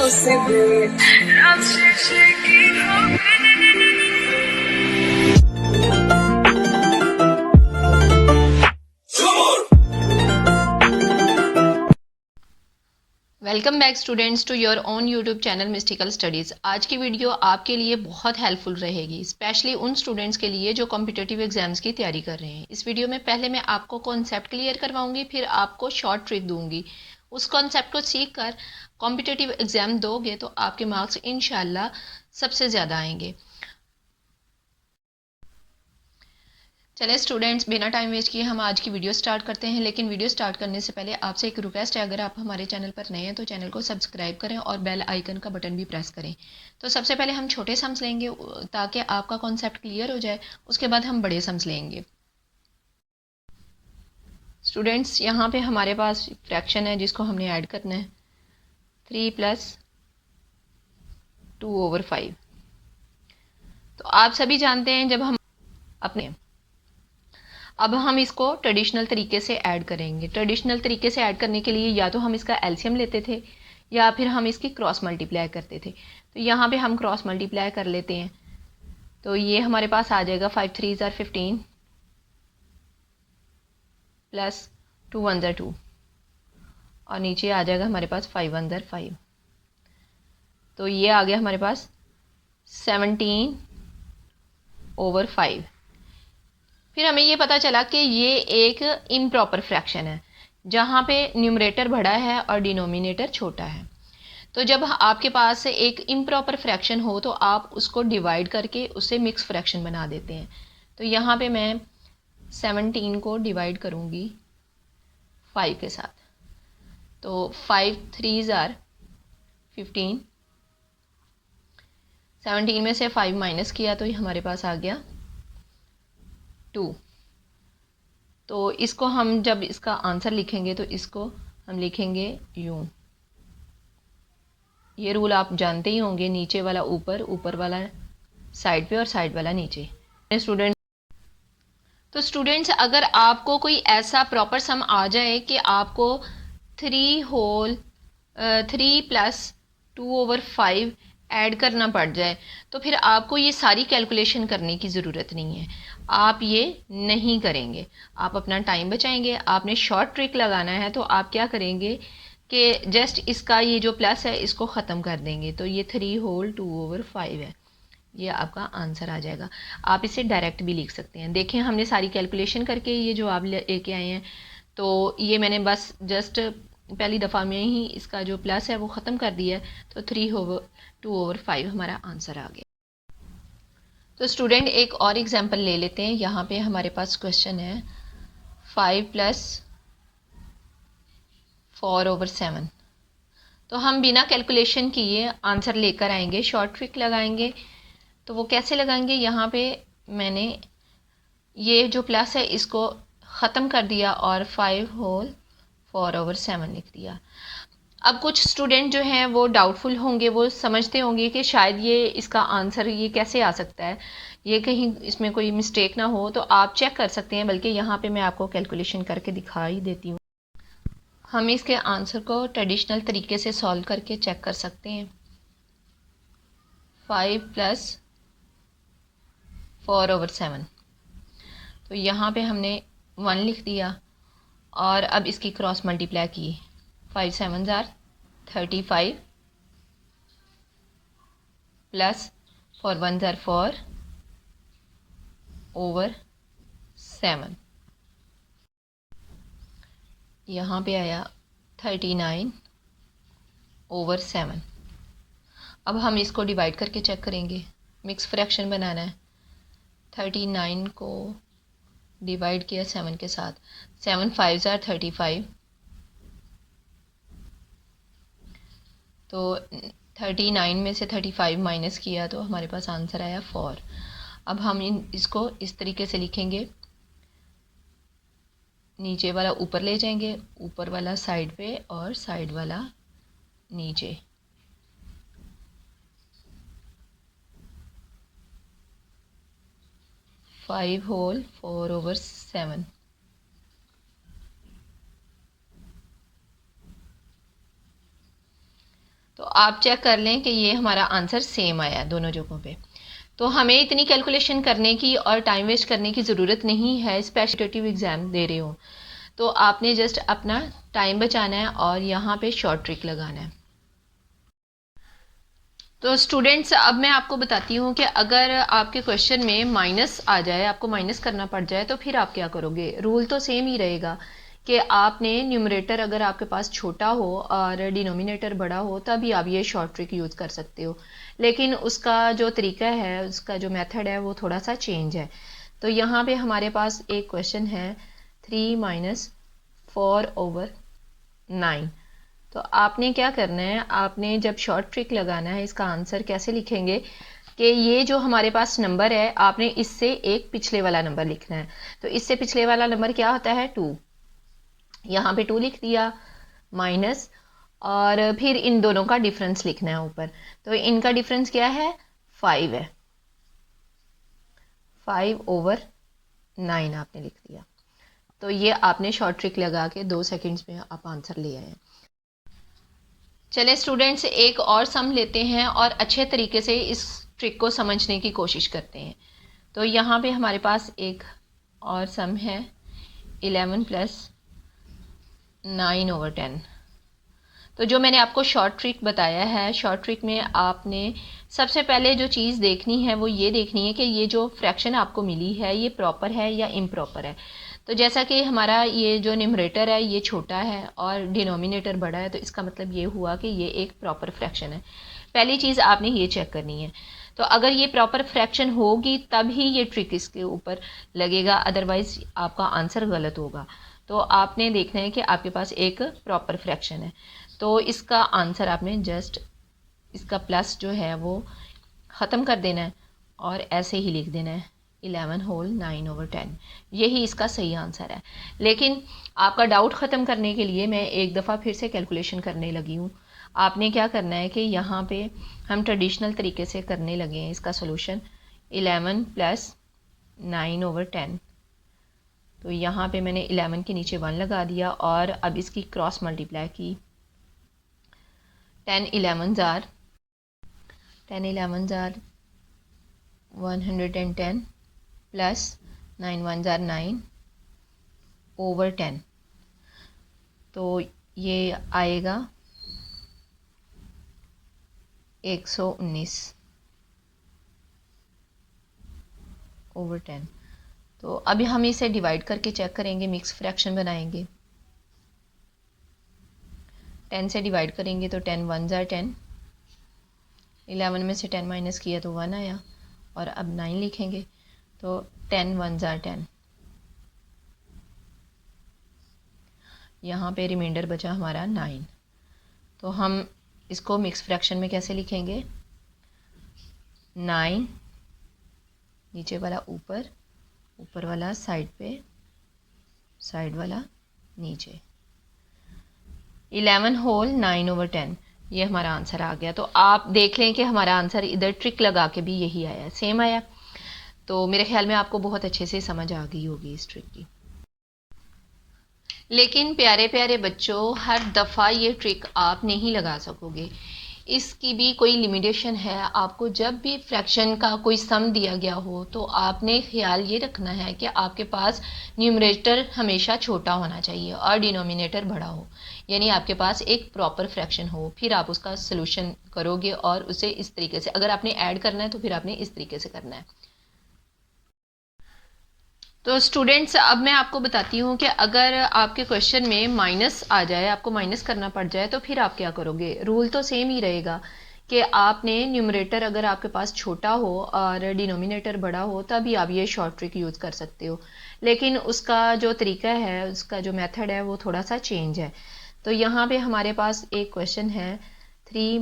से welcome back students to your own YouTube channel mystical studies. आज की video आपके लिए बहुत हेल्पफुल रहेगी, स्पेशली उन स्टूडेंट्स के लिए जो कॉम्पिटिटिव एग्जाम्स की तैयारी कर रहे हैं। इस वीडियो में पहले मैं आपको कॉन्सेप्ट क्लियर करवाऊंगी, फिर आपको शॉर्ट ट्रिक दूंगी। उस कॉन्सेप्ट को सीख कर कॉम्पिटिटिव एग्जाम दोगे तो आपके मार्क्स इंशाल्लाह सबसे ज़्यादा आएंगे। चले स्टूडेंट्स, बिना टाइम वेस्ट किए हम आज की वीडियो स्टार्ट करते हैं। लेकिन वीडियो स्टार्ट करने से पहले आपसे एक रिक्वेस्ट है, अगर आप हमारे चैनल पर नए हैं तो चैनल को सब्सक्राइब करें और बेल आइकन का बटन भी प्रेस करें। तो सबसे पहले हम छोटे सम्स लेंगे ताकि आपका कॉन्सेप्ट क्लियर हो जाए, उसके बाद हम बड़े सम्स लेंगे। स्टूडेंट्स, यहाँ पे हमारे पास फ्रैक्शन है जिसको हमने ऐड करना है, 3 + 2/5। तो आप सभी जानते हैं जब हम अपने अब हम इसको ट्रेडिशनल तरीके से ऐड करेंगे। ट्रेडिशनल तरीके से ऐड करने के लिए या तो हम इसका एलसीएम लेते थे या फिर हम इसकी क्रॉस मल्टीप्लाई करते थे। तो यहाँ पे हम क्रॉस मल्टीप्लाई कर लेते हैं। तो ये हमारे पास आ जाएगा 5 3 = 15 + 2 1 = 2 और नीचे आ जाएगा हमारे पास 5 1 = 5। तो ये आ गया हमारे पास 17/5। फिर हमें ये पता चला कि ये एक इम्प्रॉपर फ्रैक्शन है जहाँ पे न्यूमरेटर बड़ा है और डिनोमिनेटर छोटा है। तो जब आपके पास एक इम्प्रॉपर फ्रैक्शन हो तो आप उसको डिवाइड करके उसे मिक्स फ्रैक्शन बना देते हैं। तो यहाँ पे मैं 17 को डिवाइड करूँगी 5 के साथ। तो 5 3 = 15, 17 में से 5 माइनस किया तो ये हमारे पास आ गया 2। तो इसको हम जब इसका आंसर लिखेंगे तो इसको हम लिखेंगे यूं। ये रूल आप जानते ही होंगे, नीचे वाला ऊपर, ऊपर वाला साइड पे और साइड वाला नीचे। स्टूडेंट्स, अगर आपको कोई ऐसा प्रॉपर सम आ जाए कि आपको 3 + 2/5 ऐड करना पड़ जाए तो फिर आपको ये सारी कैलकुलेशन करने की ज़रूरत नहीं है। आप ये नहीं करेंगे, आप अपना टाइम बचाएंगे। आपने शॉर्ट ट्रिक लगाना है तो आप क्या करेंगे कि जस्ट इसका ये जो प्लस है इसको ख़त्म कर देंगे। तो ये 3/2/5 है, ये आपका आंसर आ जाएगा। आप इसे डायरेक्ट भी लिख सकते हैं। देखें, हमने सारी कैलकुलेशन करके ये जो आप लेके आए हैं, तो ये मैंने बस जस्ट पहली दफ़ा में ही इसका जो प्लस है वो ख़त्म कर दिया है। तो 3/2/5 हमारा आंसर आ गया। तो स्टूडेंट, एक और एग्जांपल ले लेते हैं। यहाँ पे हमारे पास क्वेश्चन है 5 + 4/7। तो हम बिना कैलकुलेशन किए आंसर लेकर आएंगे, शॉर्ट ट्रिक लगाएंगे। तो वो कैसे लगाएंगे, यहाँ पे मैंने ये जो प्लस है इसको ख़त्म कर दिया और 5/4/7 लिख दिया। अब कुछ स्टूडेंट जो हैं वो डाउटफुल होंगे, वो समझते होंगे कि शायद ये इसका आंसर ये कैसे आ सकता है, ये कहीं इसमें कोई मिस्टेक ना हो। तो आप चेक कर सकते हैं, बल्कि यहाँ पे मैं आपको कैलकुलेशन करके दिखा ही देती हूँ। हम इसके आंसर को ट्रेडिशनल तरीके से सॉल्व करके चेक कर सकते हैं। 5 + 4/7, तो यहाँ पे हमने 1 लिख दिया और अब इसकी क्रॉस मल्टीप्लाई की। 5 7 = 35 + 4 1 = 4/7। यहाँ पे आया 39/7। अब हम इसको डिवाइड करके चेक करेंगे, मिक्स फ्रैक्शन बनाना है। 39 को डिवाइड किया 7 के साथ, 7 5 = 35। तो 39 में से 35 माइनस किया तो हमारे पास आंसर आया 4। अब हम इसको इस तरीके से लिखेंगे, नीचे वाला ऊपर ले जाएंगे, ऊपर वाला साइड पे और साइड वाला नीचे। Five whole 4/7। तो आप चेक कर लें कि ये हमारा आंसर सेम आया दोनों जगहों पे। तो हमें इतनी कैलकुलेशन करने की और टाइम वेस्ट करने की ज़रूरत नहीं है, स्पेशल एग्ज़ाम दे रहे हो तो आपने जस्ट अपना टाइम बचाना है और यहाँ पे शॉर्ट ट्रिक लगाना है। तो स्टूडेंट्स अब मैं आपको बताती हूँ कि अगर आपके क्वेश्चन में माइनस आ जाए, आपको माइनस करना पड़ जाए, तो फिर आप क्या करोगे। रूल तो सेम ही रहेगा कि आपने न्यूमरेटर अगर आपके पास छोटा हो और डिनोमिनेटर बड़ा हो तभी आप ये शॉर्ट ट्रिक यूज़ कर सकते हो, लेकिन उसका जो तरीका है, उसका जो मेथड है वो थोड़ा सा चेंज है। तो यहाँ पे हमारे पास एक क्वेश्चन है 3 माइनस 4/9। तो आपने क्या करना है, आपने जब शॉर्ट ट्रिक लगाना है, इसका आंसर कैसे लिखेंगे कि ये जो हमारे पास नंबर है आपने इससे एक पिछले वाला नंबर लिखना है। तो इससे पिछले वाला नंबर क्या होता है 2, यहाँ पे 2 लिख दिया माइनस, और फिर इन दोनों का डिफरेंस लिखना है ऊपर। तो इनका डिफरेंस क्या है 5 है, 5/9 आपने लिख दिया। तो ये आपने शॉर्ट ट्रिक लगा के 2 सेकंड्स में आप आंसर ले आए। चले स्टूडेंट्स एक और सम लेते हैं और अच्छे तरीके से इस ट्रिक को समझने की कोशिश करते हैं। तो यहाँ पे हमारे पास एक और सम है 11 + 9/10। तो जो मैंने आपको शॉर्ट ट्रिक बताया है, शॉर्ट ट्रिक में आपने सबसे पहले जो चीज़ देखनी है वो ये देखनी है कि ये जो फ्रैक्शन आपको मिली है ये प्रॉपर है या इम्प्रॉपर है। तो जैसा कि हमारा ये जो न्यूमरेटर है ये छोटा है और डिनोमिनेटर बड़ा है, तो इसका मतलब ये हुआ कि ये एक प्रॉपर फ्रैक्शन है। पहली चीज़ आपने ये चेक करनी है। तो अगर ये प्रॉपर फ्रैक्शन होगी तब ही ये ट्रिक इसके ऊपर लगेगा, अदरवाइज़ आपका आंसर गलत होगा। तो आपने देखना है कि आपके पास एक प्रॉपर फ्रैक्शन है, तो इसका आंसर आपने जस्ट इसका प्लस जो है वो ख़त्म कर देना है और ऐसे ही लिख देना है 11/9/10। यही इसका सही आंसर है। लेकिन आपका डाउट ख़त्म करने के लिए मैं एक दफ़ा फिर से कैलकुलेशन करने लगी हूँ। आपने क्या करना है कि यहाँ पे हम ट्रेडिशनल तरीके से करने लगे हैं इसका सोल्यूशन 11 + 9/10। तो यहाँ पे मैंने 11 के नीचे 1 लगा दिया और अब इसकी क्रॉस मल्टीप्लाई की। 10 11s are 110 plus 9 1s are 9/10। तो ये आएगा 119/10। तो अभी हम इसे डिवाइड करके चेक करेंगे, मिक्स फ्रैक्शन बनाएंगे। 10 से डिवाइड करेंगे तो 10 1s are 10, 11 में से 10 माइनस किया तो 1 आया, और अब 9 लिखेंगे तो 10 1s are 10। यहाँ पे रिमाइंडर बचा हमारा 9। तो हम इसको मिक्स फ्रैक्शन में कैसे लिखेंगे, 9 नीचे वाला ऊपर, ऊपर वाला साइड पे, साइड वाला नीचे, 11/9/10। ये हमारा आंसर आ गया। तो आप देख लें कि हमारा आंसर इधर ट्रिक लगा के भी यही आया, सेम आया। तो मेरे ख्याल में आपको बहुत अच्छे से समझ आ गई होगी इस ट्रिक की। लेकिन प्यारे प्यारे बच्चों, हर दफ़ा ये ट्रिक आप नहीं लगा सकोगे, इसकी भी कोई लिमिटेशन है। आपको जब भी फ्रैक्शन का कोई सम दिया गया हो तो आपने ख्याल ये रखना है कि आपके पास न्यूमरेटर हमेशा छोटा होना चाहिए और डिनोमिनेटर बड़ा हो, यानी आपके पास एक प्रॉपर फ्रैक्शन हो, फिर आप उसका सलूशन करोगे और उसे इस तरीके से, अगर आपने ऐड करना है तो फिर आपने इस तरीके से करना है। तो स्टूडेंट्स अब मैं आपको बताती हूँ कि अगर आपके क्वेश्चन में माइनस आ जाए, आपको माइनस करना पड़ जाए, तो फिर आप क्या करोगे। रूल तो सेम ही रहेगा कि आपने न्यूमरेटर अगर आपके पास छोटा हो और डिनोमिनेटर बड़ा हो तभी आप ये शॉर्ट ट्रिक यूज़ कर सकते हो, लेकिन उसका जो तरीका है, उसका जो मेथड है वो थोड़ा सा चेंज है। तो यहाँ पे हमारे पास एक क्वेश्चन है 3 -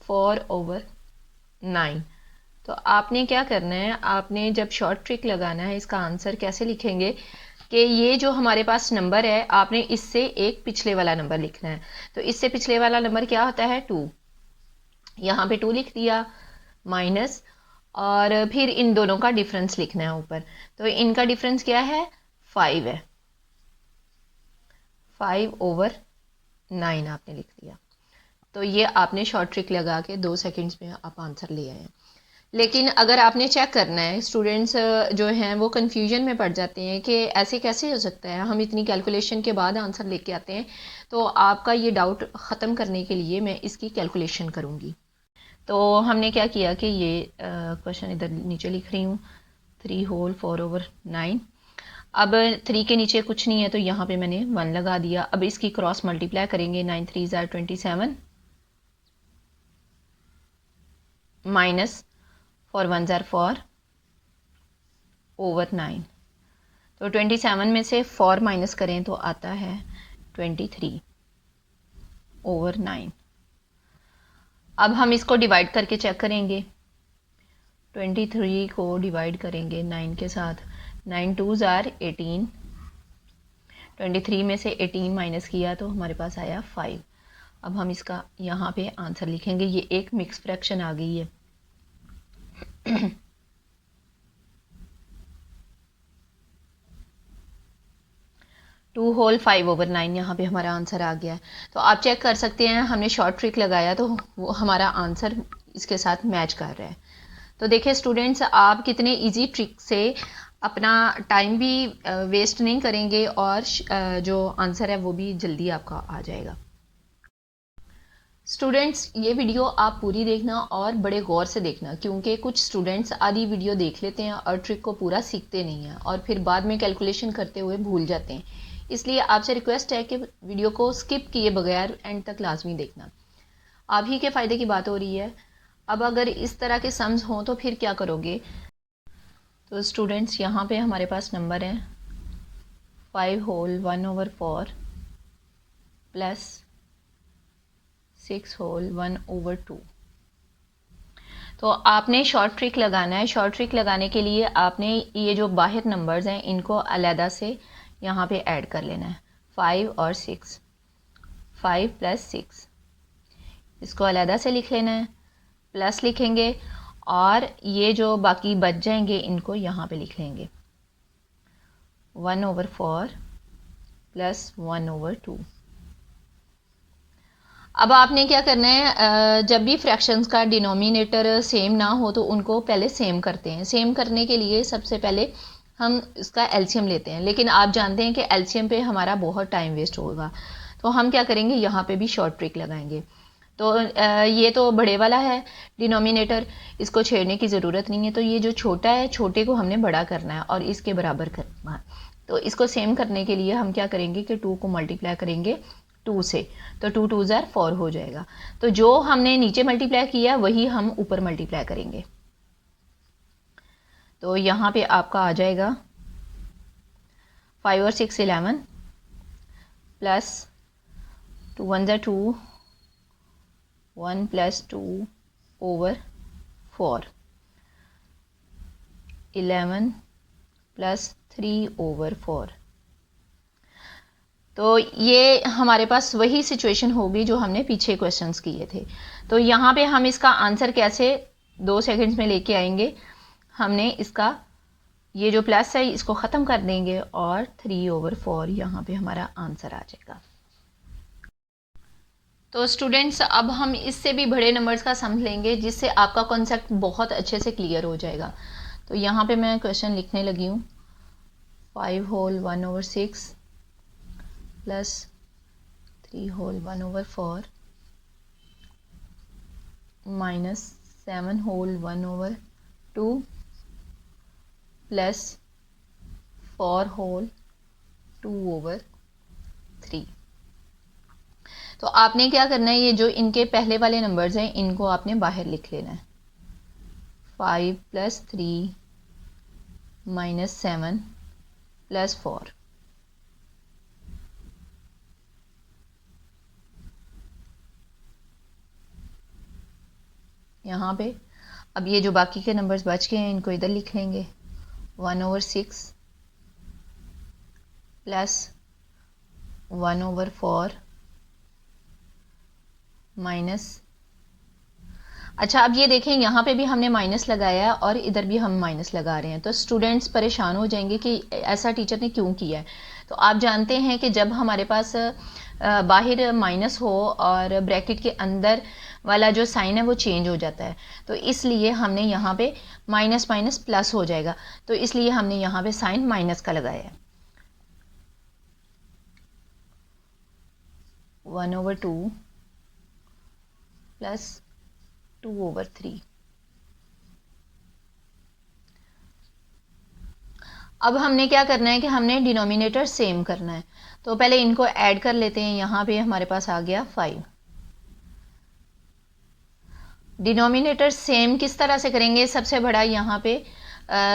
4/9। तो आपने क्या करना है, आपने जब शॉर्ट ट्रिक लगाना है, इसका आंसर कैसे लिखेंगे कि ये जो हमारे पास नंबर है आपने इससे एक पिछले वाला नंबर लिखना है। तो इससे पिछले वाला नंबर क्या होता है 2, यहाँ पे 2 लिख दिया माइनस, और फिर इन दोनों का डिफरेंस लिखना है ऊपर। तो इनका डिफरेंस क्या है 5 है, 5/9 आपने लिख दिया। तो ये आपने शॉर्ट ट्रिक लगा के 2 सेकंड्स में आप आंसर ले आए हैं। लेकिन अगर आपने चेक करना है, स्टूडेंट्स जो हैं वो कन्फ्यूजन में पड़ जाते हैं कि ऐसे कैसे हो सकता है, हम इतनी कैलकुलेशन के बाद आंसर लेके आते हैं। तो आपका ये डाउट ख़त्म करने के लिए मैं इसकी कैलकुलेशन करूँगी। तो हमने क्या किया कि ये क्वेश्चन इधर नीचे लिख रही हूँ, 3 होल 4/9। अब 3 के नीचे कुछ नहीं है तो यहाँ पे मैंने 1 लगा दिया। अब इसकी क्रॉस मल्टीप्लाई करेंगे, 9 3 = 27 माइनस 4 1 = 4/9। तो 27 में से 4 माइनस करें तो आता है 23/9। अब हम इसको डिवाइड करके चेक करेंगे। 23 को डिवाइड करेंगे 9 के साथ, 9 2 = 18। 23 में से 18 माइनस किया तो हमारे पास आया 5। अब हम इसका यहाँ पे आंसर लिखेंगे। ये एक मिक्स फ्रैक्शन आ गई है। 2 होल 5/9 यहाँ पे हमारा आंसर आ गया है। तो आप चेक कर सकते हैं, हमने शॉर्ट ट्रिक लगाया तो वो हमारा आंसर इसके साथ मैच कर रहा है। तो देखिए स्टूडेंट्स, आप कितने इजी ट्रिक से अपना टाइम भी वेस्ट नहीं करेंगे और जो आंसर है वो भी जल्दी आपका आ जाएगा। स्टूडेंट्स, ये वीडियो आप पूरी देखना और बड़े गौर से देखना, क्योंकि कुछ स्टूडेंट्स आधी वीडियो देख लेते हैं और ट्रिक को पूरा सीखते नहीं हैं और फिर बाद में कैलकुलेशन करते हुए भूल जाते हैं। इसलिए आपसे रिक्वेस्ट है कि वीडियो को स्किप किए बगैर एंड तक लाजमी देखना। आप ही के फ़ायदे की बात हो रही है। अब अगर इस तरह के सम्स हों तो फिर क्या करोगे? तो स्टूडेंट्स, यहाँ पे हमारे पास नंबर हैं 5 होल 1/4 प्लस 6 होल 1/2। तो आपने शॉर्ट ट्रिक लगाना है। शॉर्ट ट्रिक लगाने के लिए आपने ये जो बाहर नंबर्स हैं इनको अलहदा से यहाँ पे ऐड कर लेना है, 5 और 6। 5 + 6 इसको अलहदा से लिख लेना है, प्लस लिखेंगे और ये जो बाकी बच जाएंगे इनको यहाँ पे लिख लेंगे, 1/4 प्लस 1/2। अब आपने क्या करना है, जब भी फ्रैक्शंस का डिनोमिनेटर सेम ना हो तो उनको पहले सेम करते हैं। सेम करने के लिए सबसे पहले हम इसका एलसीएम लेते हैं, लेकिन आप जानते हैं कि एलसीएम पे हमारा बहुत टाइम वेस्ट होगा। तो हम क्या करेंगे, यहाँ पे भी शॉर्ट ट्रिक लगाएंगे। तो ये तो बड़े वाला है डिनोमिनेटर, इसको छेड़ने की ज़रूरत नहीं है। तो ये जो छोटा है, छोटे को हमने बड़ा करना है और इसके बराबर करना है। तो इसको सेम करने के लिए हम क्या करेंगे कि 2 को मल्टीप्लाई करेंगे 2 से, तो 2 2 = 4 हो जाएगा। तो जो हमने नीचे मल्टीप्लाई किया वही हम ऊपर मल्टीप्लाई करेंगे। तो यहाँ पे आपका आ जाएगा 5 और 6 11 प्लस 2 1 = 2, 1 + 2/4, 11 + 3/4। तो ये हमारे पास वही सिचुएशन होगी जो हमने पीछे क्वेश्चंस किए थे। तो यहाँ पे हम इसका आंसर कैसे 2 सेकंड्स में लेके आएंगे, हमने इसका ये जो प्लस है इसको ख़त्म कर देंगे और 3/4 यहाँ पे हमारा आंसर आ जाएगा। तो स्टूडेंट्स, अब हम इससे भी बड़े नंबर्स का सम लेंगे जिससे आपका कॉन्सेप्ट बहुत अच्छे से क्लियर हो जाएगा। तो यहाँ पे मैं क्वेश्चन लिखने लगी हूँ, 5 whole 1/6 plus 3 whole 1/4 minus 7 whole 1/2 plus 4 whole 2/3। तो आपने क्या करना है, ये जो इनके पहले वाले नंबर्स हैं इनको आपने बाहर लिख लेना है, 5 + 3 माइनस 7 प्लस 4। यहाँ पे अब ये जो बाकी के नंबर्स बच गए हैं इनको इधर लिख लेंगे, 1/6 प्लस 1/4 माइनस, अच्छा अब ये देखें यहाँ पे भी हमने माइनस लगाया है और इधर भी हम माइनस लगा रहे हैं। तो स्टूडेंट्स परेशान हो जाएंगे कि ऐसा टीचर ने क्यों किया है। तो आप जानते हैं कि जब हमारे पास बाहर माइनस हो और ब्रैकेट के अंदर वाला जो साइन है वो चेंज हो जाता है, तो इसलिए हमने यहाँ पे माइनस माइनस प्लस हो जाएगा, तो इसलिए हमने यहाँ पे साइन माइनस का लगाया है। 1/2 प्लस 2/3। अब हमने क्या करना है कि हमने डिनोमिनेटर सेम करना है, तो पहले इनको ऐड कर लेते हैं। यहाँ पे हमारे पास आ गया 5। डिनोमिनेटर सेम किस तरह से करेंगे, सबसे बड़ा यहाँ पे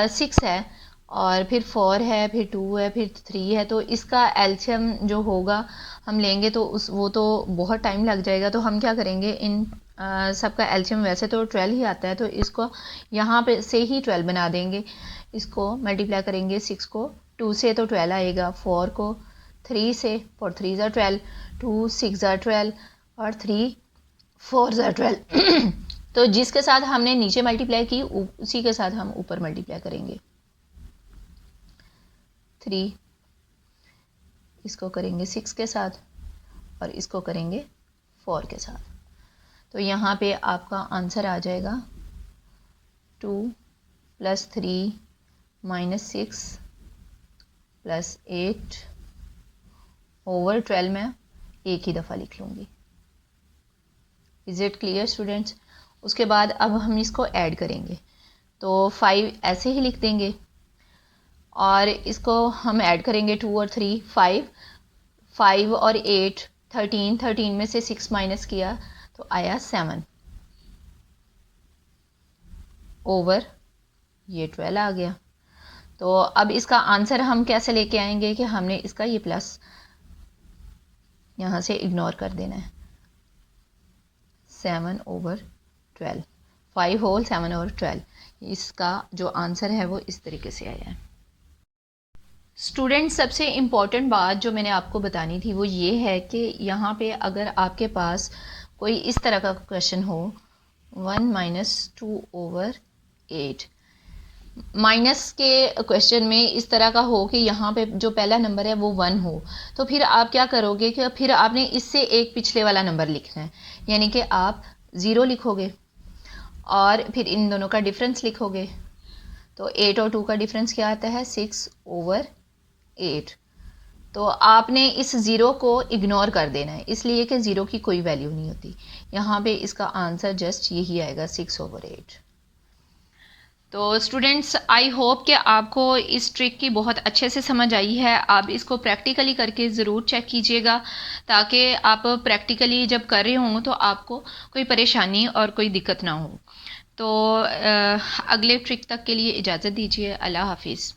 6 है और फिर 4 है, फिर 2 है, फिर 3 है, तो इसका एलसीएम जो होगा हम लेंगे तो वो तो बहुत टाइम लग जाएगा। तो हम क्या करेंगे, इन सबका एलसीएम वैसे तो 12 ही आता है, तो इसको यहाँ पे से ही 12 बना देंगे। इसको मल्टीप्लाई करेंगे 6 को 2 से तो 12 आएगा, 4 को 3 से, 4 3 ज़ा 12, 2 6 ज़ा 12 और 3 4 ज़ा 12। तो जिसके साथ हमने नीचे मल्टीप्लाई की उसी के साथ हम ऊपर मल्टीप्लाई करेंगे। 3 इसको करेंगे 6 के साथ और इसको करेंगे 4 के साथ, तो यहाँ पे आपका आंसर आ जाएगा 2 + 3 - 6 + 8 ओवर 12 में एक ही दफ़ा लिख लूँगी। Is it clear students? उसके बाद अब हम इसको ऐड करेंगे, तो 5 ऐसे ही लिख देंगे और इसको हम ऐड करेंगे 2 और 3, 5 और 8 13, 13 में से 6 माइनस किया तो आया 7 ओवर ये 12 आ गया। तो अब इसका आंसर हम कैसे लेके आएंगे कि हमने इसका ये प्लस यहाँ से इग्नोर कर देना है। 7/12, 5 होल 7/12, इसका जो आंसर है वो इस तरीके से आया है। स्टूडेंट, सबसे इम्पॉर्टेंट बात जो मैंने आपको बतानी थी वो ये है कि यहाँ पे अगर आपके पास कोई इस तरह का क्वेश्चन हो 1 - 2/8, माइनस के क्वेश्चन में इस तरह का हो कि यहाँ पे जो पहला नंबर है वो 1 हो, तो फिर आप क्या करोगे कि फिर आपने इससे एक पिछले वाला नंबर लिखना है, यानी कि आप 0 लिखोगे और फिर इन दोनों का डिफरेंस लिखोगे। तो 8 और 2 का डिफरेंस क्या आता है, 6/8। तो आपने इस ज़ीरो को इग्नोर कर देना है, इसलिए कि ज़ीरो की कोई वैल्यू नहीं होती। यहाँ पे इसका आंसर जस्ट यही आएगा 6/8। तो स्टूडेंट्स, आई होप कि आपको इस ट्रिक की बहुत अच्छे से समझ आई है। आप इसको प्रैक्टिकली करके ज़रूर चेक कीजिएगा, ताकि आप प्रैक्टिकली जब कर रहे हों तो आपको कोई परेशानी और कोई दिक्कत ना हो। तो अगले ट्रिक तक के लिए इजाज़त दीजिए। अल्लाह हाफिज़।